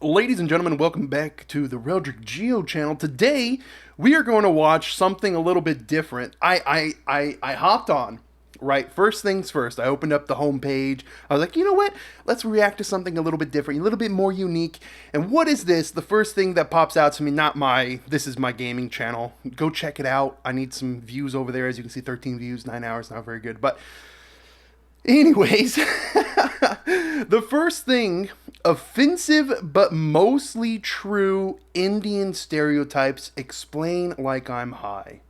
Ladies and gentlemen, welcome back to the Reldrick Geo channel. Today, we are going to watch something a little bit different. I hopped on, right? First things first, I opened up the homepage. I was like, you know what? Let's react to something a little bit different, a little bit more unique. And what is this? The first thing that pops out to me, this is my gaming channel. Go check it out. I need some views over there. As you can see, 13 views, 9 hours, not very good. But anyways, the first thing, offensive but mostly true Indian stereotypes explain like I'm high.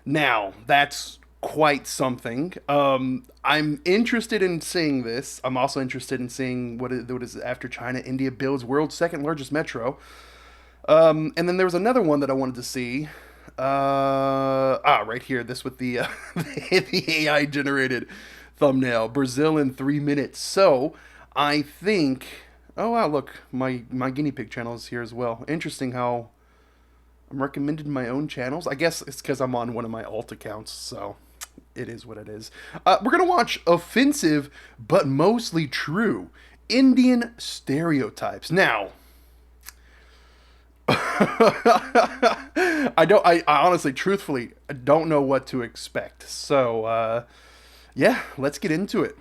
Now, that's quite something. I'm interested in seeing this. I'm also interested in seeing what is after China, India builds world's second largest metro. And then there was another one that I wanted to see. Right here, this with the the AI generated thumbnail. Brazil in 3 minutes. So I think. Oh wow! Look, my guinea pig channel is here as well. Interesting how I'm recommended my own channels. I guess it's because I'm on one of my alt accounts, so it is what it is. We're gonna watch offensive but mostly true Indian stereotypes. Now, I honestly, truthfully, I don't know what to expect. So, yeah, let's get into it.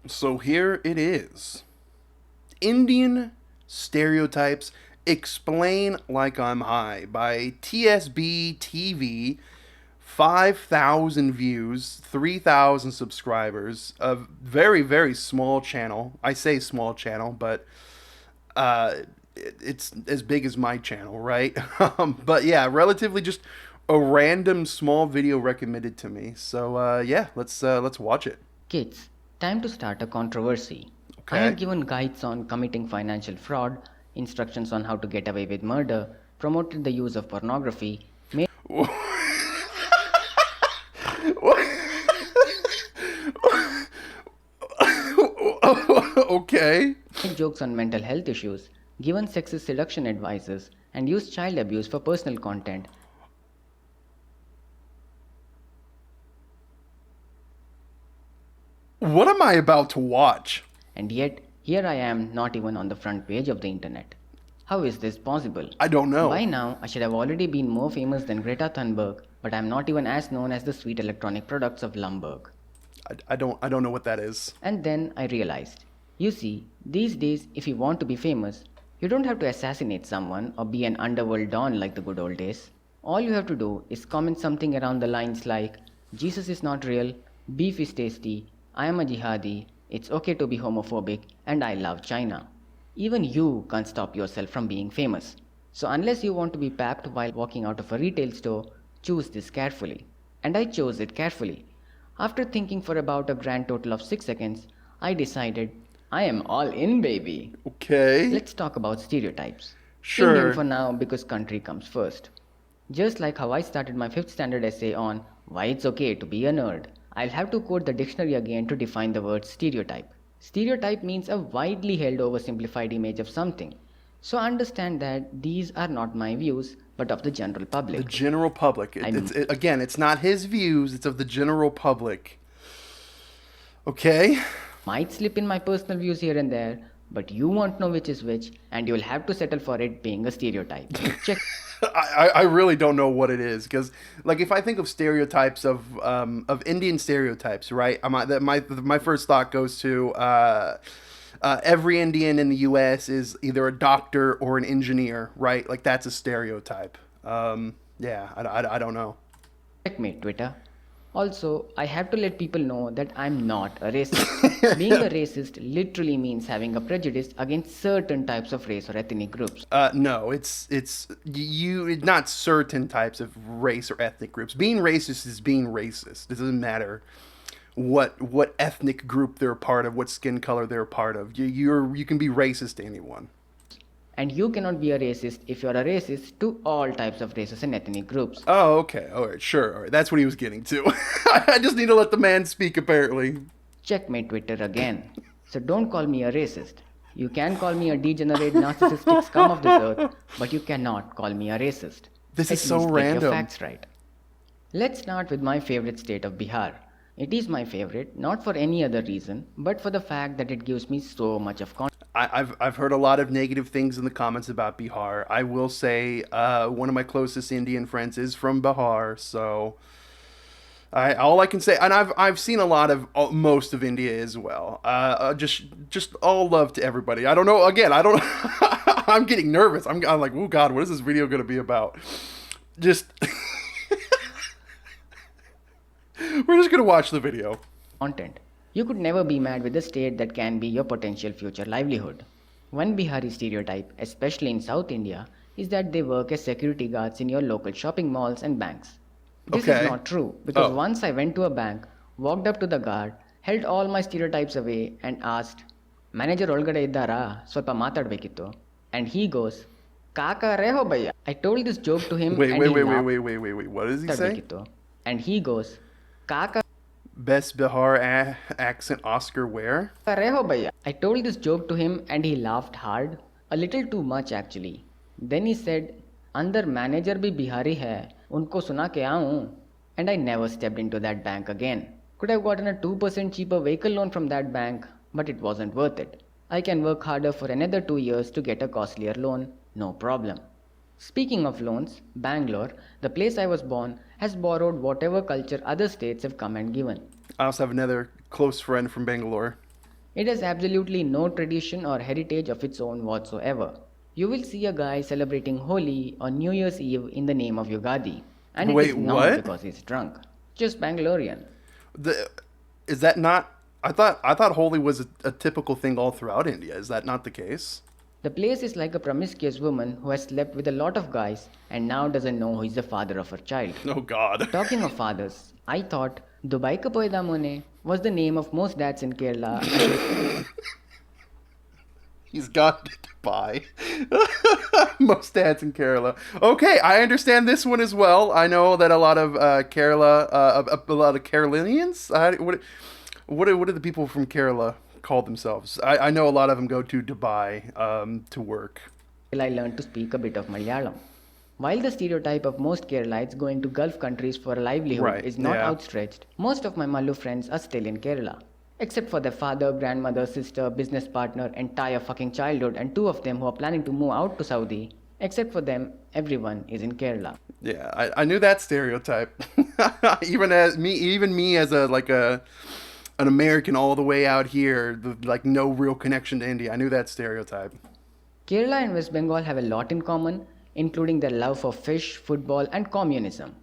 So here it is. Indian Stereotypes Explain Like I'm High by TSB TV. 5,000 views, 3,000 subscribers, a very, very small channel. I say small channel, but it's as big as my channel, right? But yeah, relatively just a random small video recommended to me. So yeah, let's watch it. Kids, time to start a controversy. I Okay. have given guides on committing financial fraud, instructions on how to get away with murder, promoted the use of pornography, made Okay. jokes on mental health issues, given sexist seduction advices, and used child abuse for personal content. What am I about to watch? And yet, here I am not even on the front page of the internet. How is this possible? I don't know. By now, I should have already been more famous than Greta Thunberg, but I'm not even as known as the sweet electronic products of Lumberg. I don't know what that is. And then I realized, you see, these days, if you want to be famous, you don't have to assassinate someone or be an underworld don like the good old days. All you have to do is comment something around the lines like, Jesus is not real, beef is tasty, I am a jihadi, it's okay to be homophobic, and I love China. Even you can't stop yourself from being famous. So, unless you want to be papped while walking out of a retail store, choose this carefully. And I chose it carefully. After thinking for about a grand total of 6 seconds, I decided I am all in, baby. Okay. Let's talk about stereotypes. Indian Sure. for now because country comes first. Just like how I started my 5th standard essay on why it's okay to be a nerd, I'll have to quote the dictionary again to define the word stereotype. Stereotype means a widely held oversimplified image of something. So understand that these are not my views, but of the general The public. general public. I mean, Again, it's not his views, it's of the general public. Okay? might slip in my personal views here and there, but you won't know which is which, and you'll have to settle for it being a stereotype. Check I really don't know what it is because, like, if I think of stereotypes of Indian stereotypes, right? My first thought goes to every Indian in the U.S. is either a doctor or an engineer, right? Like that's a stereotype. Yeah, I don't know. Checkmate, Twitter. Also, I have to let people know that I'm not a racist. Being a racist literally means having a prejudice against certain types of race or ethnic groups. No, not certain types of race or ethnic groups. Being racist is being racist. It doesn't matter what ethnic group they're a part of, what skin color they're a part of. You can be racist to anyone. And you cannot be a racist if you're a racist to all types of races and ethnic groups. Oh, okay. All right, sure. All right, that's what he was getting to. I just need to let the man speak. Apparently, Checkmate, Twitter again. So don't call me a racist. You can call me a degenerate narcissistic scum of this earth, but you cannot call me a racist. this is At so least get your random. facts right. Let's start with my favorite state of Bihar. It is my favorite, not for any other reason, but for the fact that it gives me so much of content. I've heard a lot of negative things in the comments about Bihar. I will say one of my closest Indian friends is from Bihar, so all I can say, and I've seen a lot of most of India as well. Just all love to everybody. I don't know. Again, I don't. I'm getting nervous. I'm like, oh God, what is this video going to be about? Just we're just gonna watch the video. content. You could never be mad with a state that can be your potential future livelihood. One Bihari stereotype, especially in South India, is that they work as security guards in your local shopping malls and banks. This is Okay. not true because Oh. once I went to a bank, walked up to the guard, held all my stereotypes away, and asked, Manager ಒಳಗಡೆ ಇದ್ದಾರಾ ಸ್ವಲ್ಪ ಮಾತಾಡಬೇಕಿತ್ತು. And he goes, ಕಾಕ ರೇಹೋ ಭಯ್ಯ. I told this joke to him Wait, and wait, he wait, wait, laughed. wait, wait, wait, wait. What does he say? ಮಾತಾಡ್ಬೇಕಿತ್ತು. And he goes, ಕಾಕ Best Bihar accent Oscar where? ರೇಹೋ ಭಯ್ಯ. I told this joke to him and he laughed hard, a little too much actually. Then he said, अंदर manager भी बिहारी है, उनको सुना के आऊं. And I never stepped into that bank again. Could have gotten a 2% cheaper vehicle loan from that bank, but it wasn't worth it. I can work harder for another 2 years to get a costlier loan, no problem. Speaking of loans, Bangalore, the place I was born, has borrowed whatever culture other states have come and given. I also have another close friend from Bangalore. It has absolutely no tradition or heritage of its own whatsoever. You will see a guy celebrating Holi or New Year's Eve in the name of Yugadi. And it Wait, is not what? because he's drunk. Just Bangalorean. The, is that not? I thought Holi was a typical thing all throughout India. Is that not the case? The place is like a promiscuous woman who has slept with a lot of guys and now doesn't know who is the father of her child. Oh God. Talking of fathers, I thought Dubai Ka Poida Mone was the name of most dads in Kerala. He's got to buy most dads in Kerala. Okay, I understand this one as well. I know that a lot of Kerala, a lot of Carolinians. What do the people from Kerala call themselves? I know a lot of them go to Dubai to work. Till I learned to speak a bit of Malayalam. While the stereotype of most Keralites going to Gulf countries for a livelihood Right, is not yeah. outstretched, most of my Mallu friends are still in Kerala. Except for their father, grandmother, sister, business partner, entire fucking childhood, and 2 of them who are planning to move out to Saudi. Except for them, everyone is in Kerala. Yeah, I knew that stereotype. even me as an American all the way out here, like no real connection to India. I knew that stereotype. Kerala and West Bengal have a lot in common, including their love for fish, football, and communism.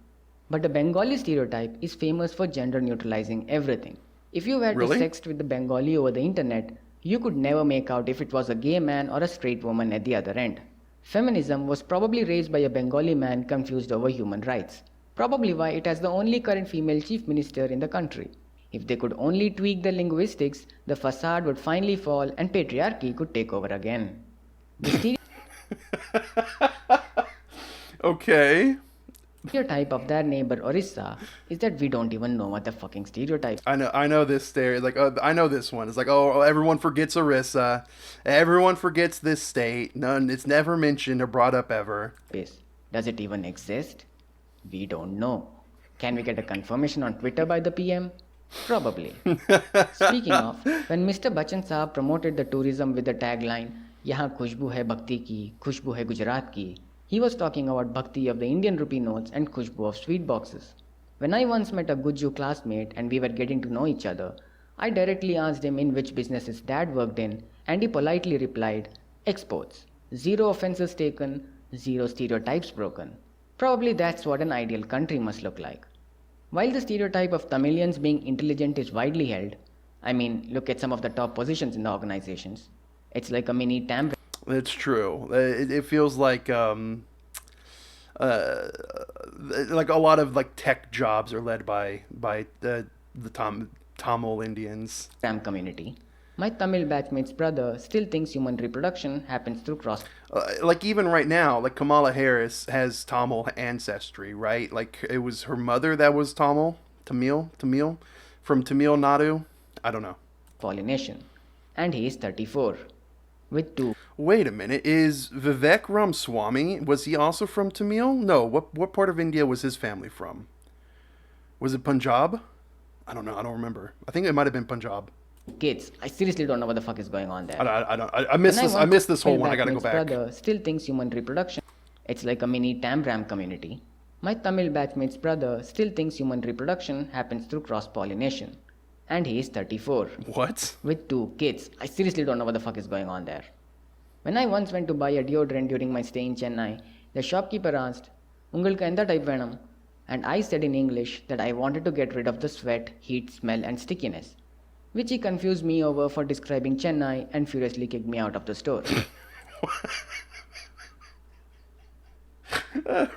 But the Bengali stereotype is famous for gender neutralizing everything. If you were Really? to sext with the Bengali over the internet, you could never make out if it was a gay man or a straight woman at the other end. Feminism was probably raised by a Bengali man confused over human rights. Probably why it has the only current female chief minister in the country. If they could only tweak the linguistics, the facade would finally fall and patriarchy could take over again. The Okay. stereotype of their neighbor Orissa is that we don't even know what the fucking stereotype I know this I know this one. It's like, oh, everyone forgets Orissa. Everyone forgets this state. None. It's never mentioned or brought up ever. is. Does it even exist? We don't know. Can we get a confirmation on Twitter by the PM? Probably. Speaking of, when Mr. Bachchan Saab promoted the tourism with the tagline, यहाँ खुशबू है भक्ति की, खुशबू है गुजरात की, he was talking about bhakti of the Indian rupee notes and khushbu of sweet boxes. When I once met a Guju classmate and we were getting to know each other, I directly asked him in which business his dad worked in, and he politely replied, exports. 0 offenses taken, 0 stereotypes broken. Probably that's what an ideal country must look like. While the stereotype of Tamilians being intelligent is widely held, I mean, look at some of the top positions in the organizations. It's like a mini TAM. It's true. It feels like a lot of like tech jobs are led by the Tamil Indians. Community. My Tamil batchmate's brother still thinks human reproduction happens through cross. Like even right now, like Kamala Harris has Tamil ancestry, right? Like it was her mother that was Tamil from Tamil Nadu. I don't know. Pollination. And he is 34. With 2. Wait a minute. Is Vivek Ramaswamy, was he also from Tamil? No. What part of India was his family from? Was it Punjab? I don't know. I don't remember. I think it might have been Punjab. Kids, I seriously don't know what the fuck is going on there. I missed this. I missed this whole one. I gotta go batchmate's back. brother still thinks human reproduction. It's like a mini Tambram community. My Tamil batchmate's brother still thinks human reproduction happens through cross pollination. And he is 34. What? With 2 kids. I seriously don't know what the fuck is going on there. When I once went to buy a deodorant during my stay in Chennai, the shopkeeper asked, "Ungalku enda type venam?" And I said in English that I wanted to get rid of the sweat, heat, smell, and stickiness, which he confused me over for describing Chennai and furiously kicked me out of the store.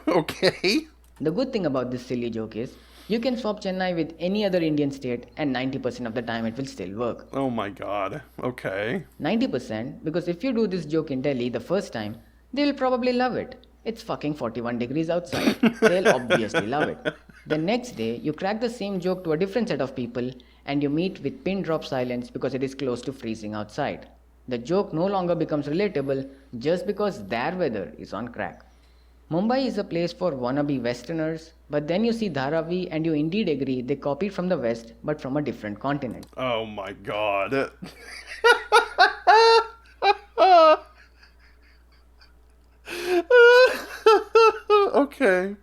Okay. The good thing about this silly joke is, you can swap Chennai with any other Indian state and 90% of the time it will still work. Oh my god. Okay. 90% because if you do this joke in Delhi the first time, they will probably love it. It's fucking 41 degrees outside. They'll obviously love it. The next day, you crack the same joke to a different set of people and you meet with pin drop silence because it is close to freezing outside. The joke no longer becomes relatable just because their weather is on crack. Mumbai is a place for wannabe Westerners, but then you see Dharavi and you indeed agree they copied from the West but from a different continent. Oh my god. Okay.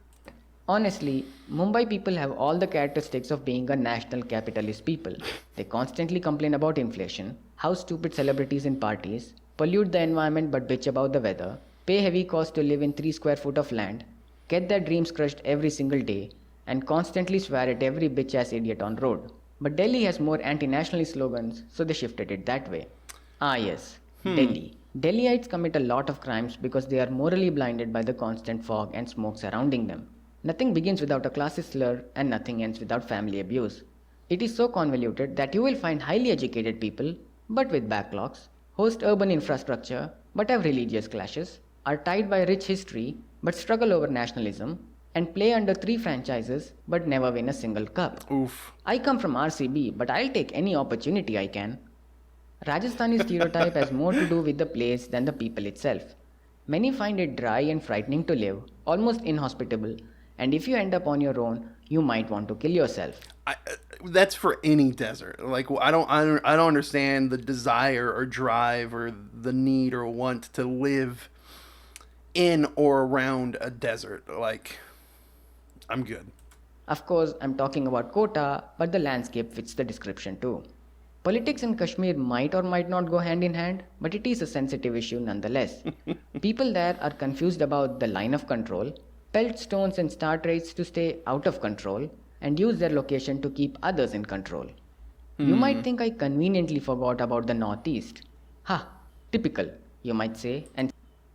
Honestly, Mumbai people have all the characteristics of being a national capitalist people. They constantly complain about inflation, how stupid celebrities in parties, pollute the environment but bitch about the weather, pay heavy cost to live in 3 square foot of land, get their dreams crushed every single day, and constantly swear at every bitch ass idiot on road. But Delhi has more anti-nationalist slogans, so they shifted it that way. Ah yes, Delhi. Delhiites commit a lot of crimes because they are morally blinded by the constant fog and smoke surrounding them. Nothing begins without a classist slur and nothing ends without family abuse. It is so convoluted that you will find highly educated people, but with backlogs, host urban infrastructure, but have religious clashes, are tied by rich history, but struggle over nationalism, and play under 3 franchises, but never win a single cup. Oof. I come from RCB, but I'll take any opportunity I can. Rajasthani stereotype has more to do with the place than the people itself. Many find it dry and frightening to live, almost inhospitable, and if you end up on your own, you might want to kill yourself. That's for any desert. Like I don't understand the desire or drive or the need or want to live in or around a desert. Like, I'm good. Of course, I'm talking about Kota, but the landscape fits the description too. Politics in Kashmir might or might not go hand in hand, but it is a sensitive issue nonetheless. People there are confused about the line of control, pelt stones and start raids to stay out of control, and use their location to keep others in control. You might think I conveniently forgot about the Northeast. Ha, typical, you might say, and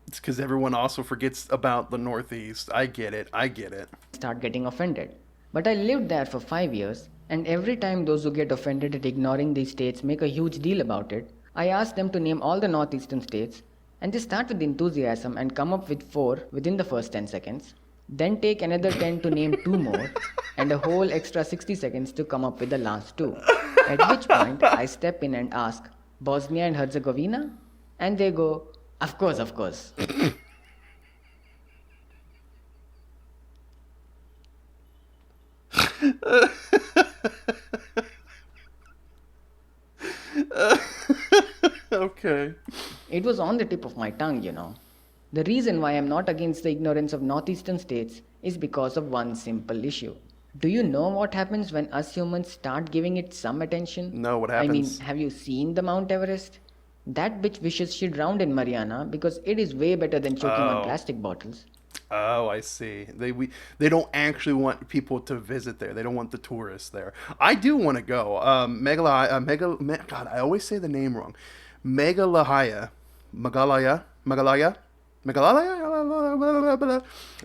It's because everyone also forgets about the Northeast. I get it. I get it. start getting offended. But I lived there for 5 years, and every time those who get offended at ignoring these states make a huge deal about it, I ask them to name all the northeastern states, and they start with enthusiasm and come up with 4 within the first 10 seconds, then take another 10 to name 2 more, and a whole extra 60 seconds to come up with the last 2. At which point I step in and ask, "Bosnia and Herzegovina?" And they go, "Of course, of course." Okay. It was on the tip of my tongue, you know. The reason why I'm not against the ignorance of northeastern states is because of one simple issue. Do you know what happens when us humans start giving it some attention? No, what I mean, happens? have you seen the Mount Everest? That bitch wishes she drowned in Mariana because it is way better than choking Oh. on plastic bottles. Oh, I see. They don't actually want people to visit there. They don't want the tourists there. I do want to go. God, I always say the name wrong. Meghalaya, Meghalaya.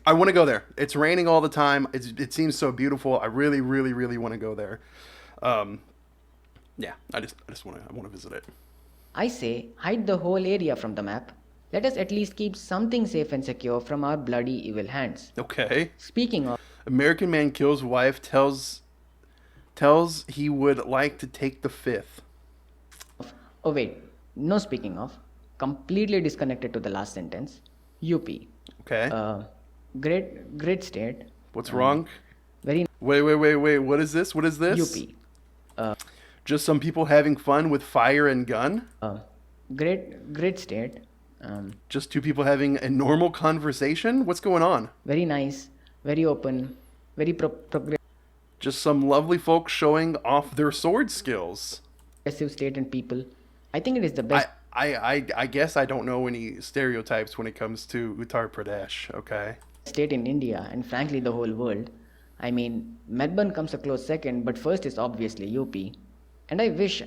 I want to go there. It's raining all the time. It seems so beautiful. I really, really, really want to go there. Yeah, I just want to visit it. I say, hide the whole area from the map. Let us at least keep something safe and secure from our bloody evil hands. Okay. Speaking of, American man kills wife, tells he would like to take the fifth. oh wait, no speaking of, completely disconnected to the last sentence. UP. Okay. Great state. What's wrong? Very Wait. What is this? What is this? UP. Just some people having fun with fire and gun? Uh, great state. Um, Just two people having a normal conversation? What's going on? Very nice, very open, very Just some lovely folks showing off their sword skills. progressive state and people. I think it is the I, best I guess I don't know any stereotypes when it comes to Uttar Pradesh, okay? state in India and frankly the whole world. I mean, Melbourne comes a close second, but first is obviously UP. And I wish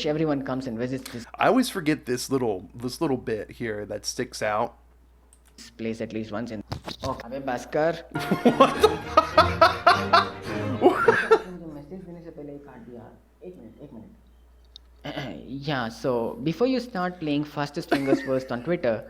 everyone comes and visits this I always forget this little bit here that sticks out. place at least once in. Oh, अबे Bhaskar. मुझे message देने से पहले ही काट दिया. एक minute. Yeah, so before you start playing fastest fingers first on Twitter,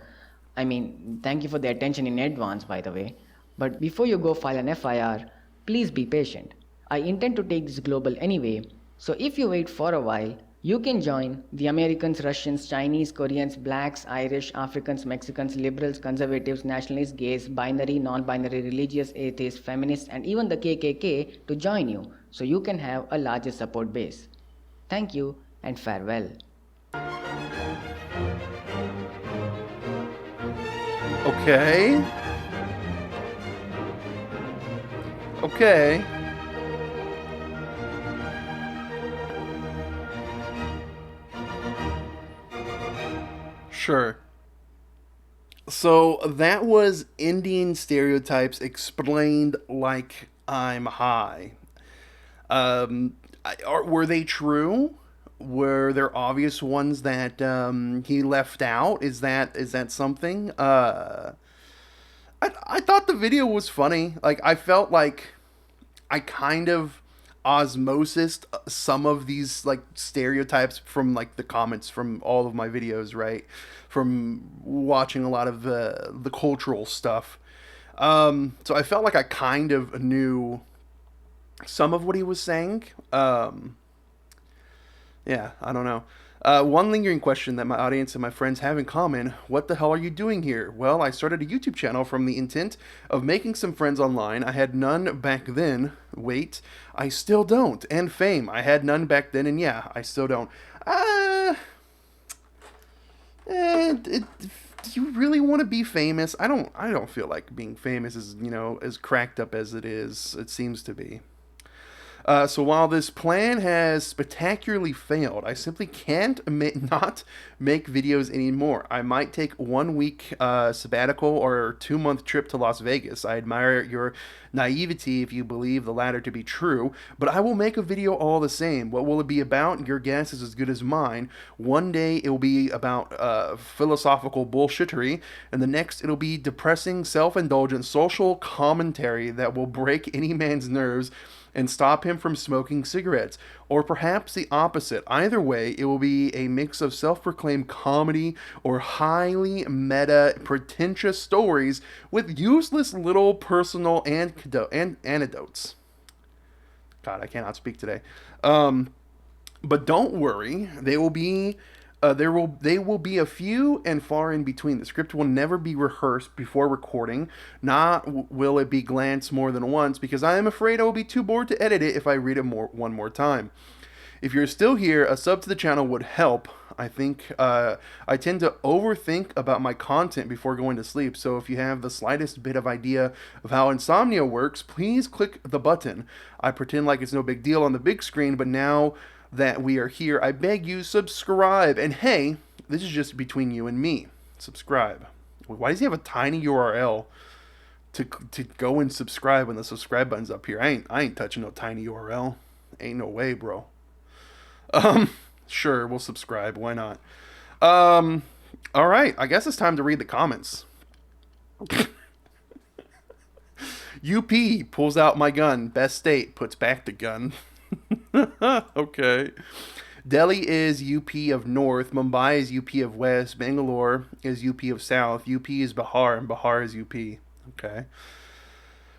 I mean, thank you for the attention in advance, by the way. But before you go file an FIR, please be patient. I intend to take this global anyway, so if you wait for a while, you can join the Americans, Russians, Chinese, Koreans, blacks, Irish, Africans, Mexicans, liberals, conservatives, nationalists, gays, binary, non binary, religious, atheists, feminists, and even the KKK to join you so you can have a larger support base. Thank you and farewell. Okay. Okay. Sure. So that was Indian stereotypes explained like I'm high. Were they true? Were there obvious ones that he left out? Is that something? I thought the video was funny. Like I felt like I kind of osmosis some of these like stereotypes from like the comments from all of my videos, right? From watching a lot of the cultural stuff. So I felt like I kind of knew some of what he was saying. Yeah, I don't know. One lingering question that my audience and my friends have in common: what the hell are you doing here? Well, I started a YouTube channel from the intent of making some friends online. I had none back then. Wait, I still don't. And fame. I had none back then, and yeah, I still don't. Uh, do you really want to be famous? I don't feel like being famous is, as cracked up as it seems to be. So while this plan has spectacularly failed, I simply can't not make videos anymore. I might take 1 week sabbatical or 2 month trip to Las Vegas. I admire your naivety if you believe the latter to be true, but I will make a video all the same. What will it be about? Your guess is as good as mine. One day it will be about philosophical bullshittery, and the next it'll be depressing, self-indulgent social commentary that will break any man's nerves and stop him from smoking cigarettes. Or perhaps the opposite. Either way, it will be a mix of self proclaimed comedy or highly meta, pretentious stories with useless little personal anecdotes. God, I cannot speak today. But don't worry, they will be a few and far in between. The script will never be rehearsed before recording. Not will it be glanced more than once, because I am afraid I will be too bored to edit it if I read it one more time. If you're still here, a sub to the channel would help. I think I tend to overthink about my content before going to sleep, so if you have the slightest bit of idea of how insomnia works, please click the button. I pretend like it's no big deal on the big screen, but now that we are here, I beg you, subscribe. And hey, this is just between you and me. Subscribe. Why does he have a tiny URL to go and subscribe when the subscribe button's up here? I ain't touching no tiny URL. Ain't no way, bro. Sure, we'll subscribe. Why not? All right. I guess it's time to read the comments. UP pulls out my gun. Best state puts back the gun. Okay. Delhi is UP of North. Mumbai is UP of West. Bangalore is UP of South. UP is Bihar, and Bihar is UP. Okay.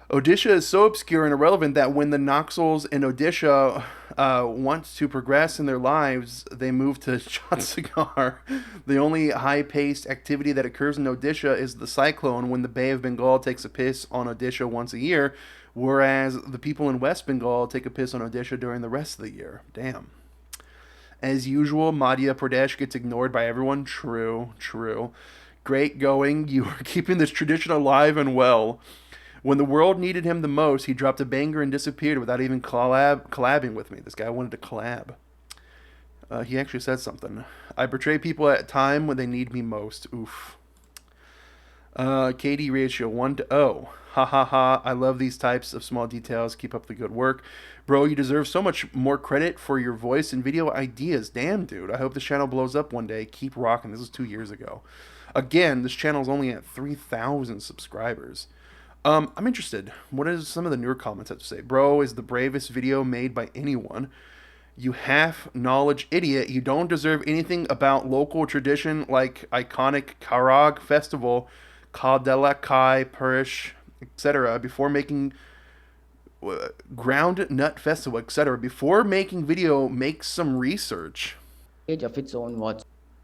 Odisha is so obscure and irrelevant that when the Naxals in Odisha want to progress in their lives, they move to Chhattisgarh. The only high-paced activity that occurs in Odisha is the cyclone when the Bay of Bengal takes a piss on Odisha once a year, whereas the people in West Bengal take a piss on Odisha during the rest of the year. Damn. As usual, Madhya Pradesh gets ignored by everyone. True, true. Great going. You are keeping this tradition alive and well. When the world needed him the most, he dropped a banger and disappeared without even collabing with me. This guy wanted to collab. He actually said something. I betray people at a time when they need me most. Oof. KD ratio 1-0. Ha ha ha. I love these types of small details. Keep up the good work. Bro, you deserve so much more credit for your voice and video ideas. Damn, dude. I hope this channel blows up one day. Keep rocking. This was 2 years ago. Again, this channel is only at 3,000 subscribers. I'm interested. What does some of the newer comments have to say? Bro is the bravest video made by anyone. You half knowledge idiot. You don't deserve anything about local tradition like iconic Karag festival, Kadalakai, Parish, etc. Before making ground nut festival, etc. Before making video, make some research. Age of its own watch.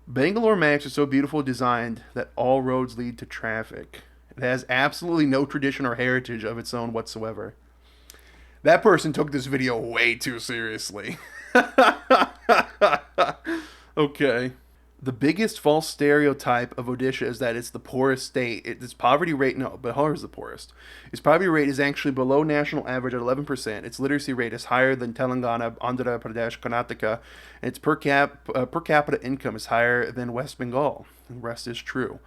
Bangalore maps are so beautiful designed that all roads lead to traffic. It has absolutely no tradition or heritage of its own whatsoever. That person took this video way too seriously. Okay. The biggest false stereotype of Odisha is that it's the poorest state. Its poverty rate, no, Bihar is the poorest. Its poverty rate is actually below national average at 11%. Its literacy rate is higher than Telangana, Andhra Pradesh, Karnataka. And its per capita income is higher than West Bengal. The rest is true.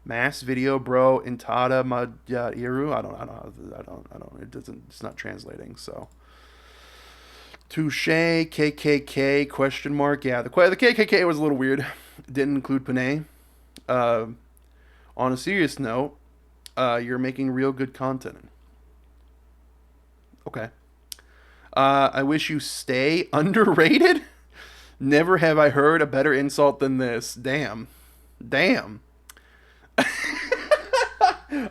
Mass video, bro, intada madhairu. I don't. It doesn't. It's not translating. So. Touche, KKK, question mark. Yeah, the KKK was a little weird. Didn't include Panay. On a serious note, you're making real good content. Okay. I wish you stay underrated. Never have I heard a better insult than this. Damn. Damn.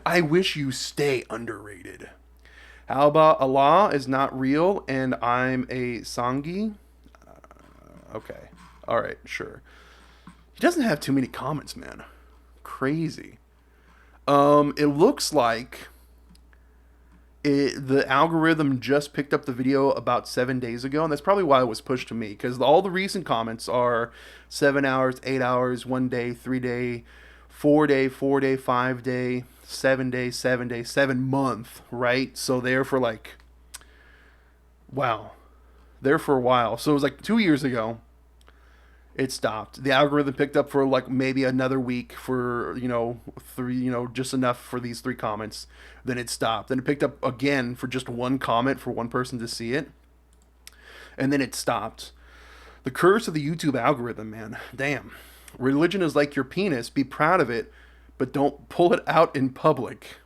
I wish you stay underrated. How about Allah is not real and I'm a Sangi? Okay. All right, sure. He doesn't have too many comments, man. Crazy. It looks like the algorithm just picked up the video about 7 days ago, and that's probably why it was pushed to me, because all the recent comments are 7 hours, 8 hours, 1 day, 3 day, 4 day, 4 day, 5 day, 7 day, 7 day, 7 month, right? So there for like, wow, there for a while. So it was like 2 years ago. It stopped. The algorithm picked up for like maybe another week for, three, just enough for these 3 comments. Then it stopped. Then it picked up again for just 1 comment for 1 person to see it. And then it stopped. The curse of the YouTube algorithm, man. Damn. Religion is like your penis. Be proud of it, but don't pull it out in public.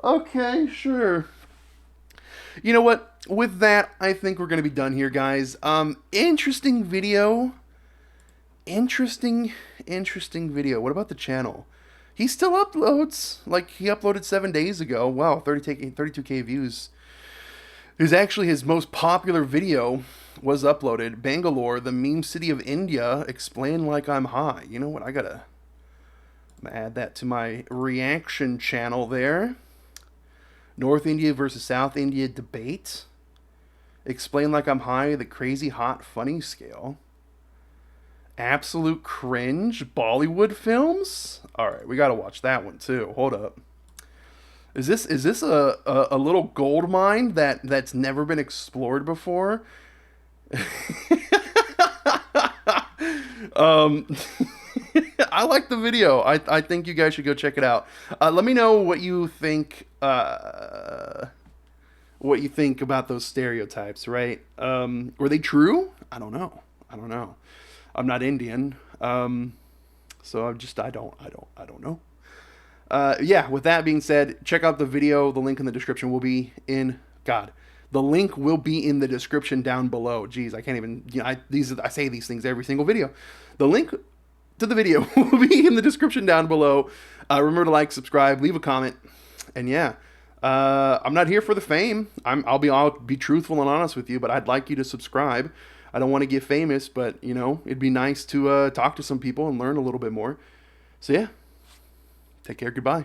Okay, sure. You know what? With that, I think we're going to be done here, guys. Interesting video. Interesting video. What about the channel? He still uploads. Like, he uploaded 7 days ago. Wow, 32K views. It was actually his most popular video was uploaded. Bangalore, the meme city of India. Explain like I'm high. You know what? I'm gonna add that to my reaction channel there. North India versus South India debate. Explain like I'm high, the crazy hot funny scale. Absolute cringe Bollywood films. All right, we gotta watch that one too. Hold up. Is this a little gold mine that's never been explored before? I like the video. I think you guys should go check it out. Let me know what you think. What what you think about those stereotypes, right? Were they true? I don't know. I don't know. I'm not Indian, so I don't know. Yeah. With that being said, check out the video. The link in the description will be in God. The link will be in the description down below. Jeez, I can't even. You know, I say these things every single video. The link to the video will be in the description down below. Remember to like, subscribe, leave a comment, and yeah. I'm not here for the fame. I'll be truthful and honest with you, but I'd like you to subscribe. I don't want to get famous, but you know, it'd be nice to talk to some people and learn a little bit more. So yeah, take care. Goodbye.